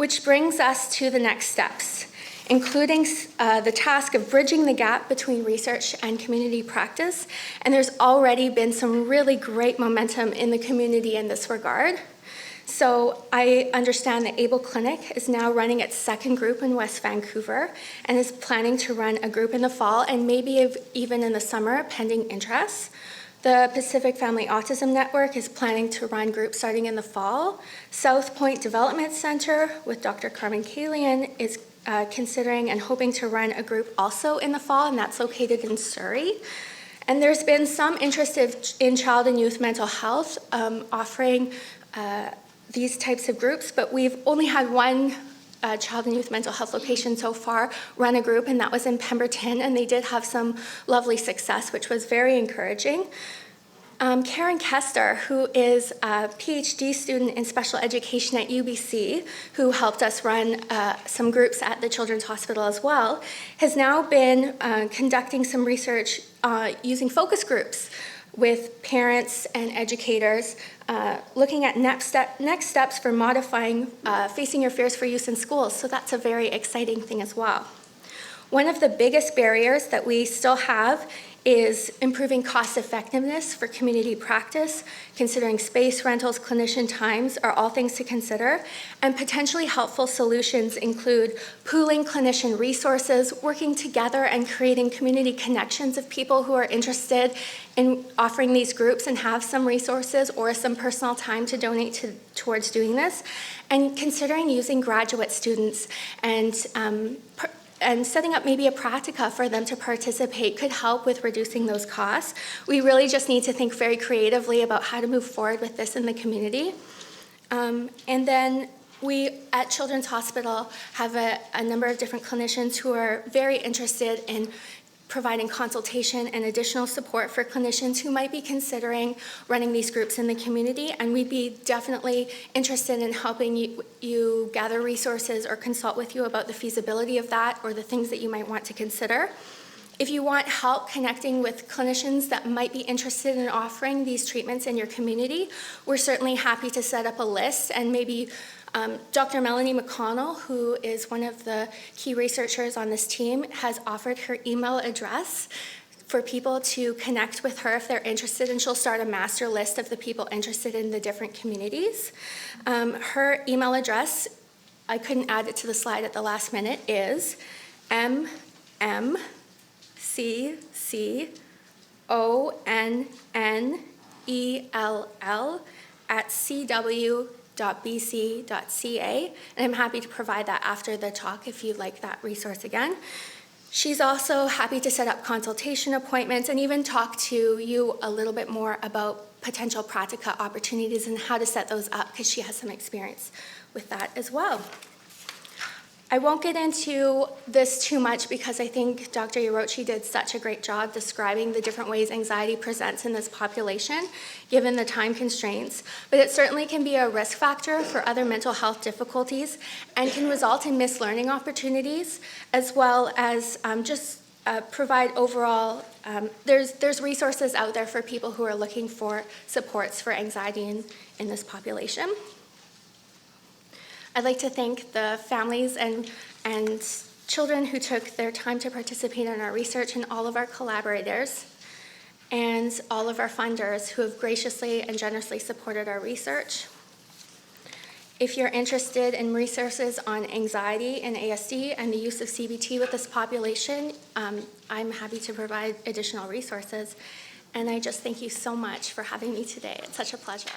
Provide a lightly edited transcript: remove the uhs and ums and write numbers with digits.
Which brings us to the next steps, including the task of bridging the gap between research and community practice. And there's already been some really great momentum in the community in this regard. So I understand that Able Clinic is now running its second group in West Vancouver and is planning to run a group in the fall and maybe even in the summer, pending interest. The Pacific Family Autism Network is planning to run groups starting in the fall. South Point Development Center with Dr. Carmen Kalian is considering and hoping to run a group also in the fall, and that's located in Surrey. And there's been some interest in child and youth mental health offering these types of groups, but we've only had one child and youth mental health location so far run a group, and that was in Pemberton, and they did have some lovely success, which was very encouraging. Karen Kester, who is a PhD student in special education at UBC, who helped us run some groups at the Children's Hospital as well, has now been conducting some research using focus groups with parents and educators, looking at next steps for modifying Facing Your Fears for Use in Schools. So that's a very exciting thing as well. One of the biggest barriers that we still have is improving cost effectiveness for community practice, considering space, rentals, clinician times are all things to consider, and potentially helpful solutions include pooling clinician resources, working together and creating community connections of people who are interested in offering these groups and have some resources or some personal time to donate towards doing this, and considering using graduate students and setting up maybe a practica for them to participate could help with reducing those costs. We really just need to think very creatively about how to move forward with this in the community. And then we at Children's Hospital have a number of different clinicians who are very interested in providing consultation and additional support for clinicians who might be considering running these groups in the community, and we'd be definitely interested in helping you gather resources or consult with you about the feasibility of that or the things that you might want to consider. If you want help connecting with clinicians that might be interested in offering these treatments in your community, we're certainly happy to set up a list, and maybe Dr. Melanie McConnell, who is one of the key researchers on this team, has offered her email address for people to connect with her if they're interested, and she'll start a master list of the people interested in the different communities. Her email address, I couldn't add it to the slide at the last minute, is mmcconnell@cw.bc.ca, and I'm happy to provide that after the talk if you'd like that resource again. She's also happy to set up consultation appointments and even talk to you a little bit more about potential practica opportunities and how to set those up, because she has some experience with that as well. I won't get into this too much because I think Dr. Yarochi did such a great job describing the different ways anxiety presents in this population, given the time constraints, but it certainly can be a risk factor for other mental health difficulties and can result in missed learning opportunities, as well as provide overall, there's resources out there for people who are looking for supports for anxiety in this population. I'd like to thank the families and children who took their time to participate in our research, and all of our collaborators and all of our funders who have graciously and generously supported our research. If you're interested in resources on anxiety and ASD and the use of CBT with this population, I'm happy to provide additional resources. And I just thank you so much for having me today. It's such a pleasure.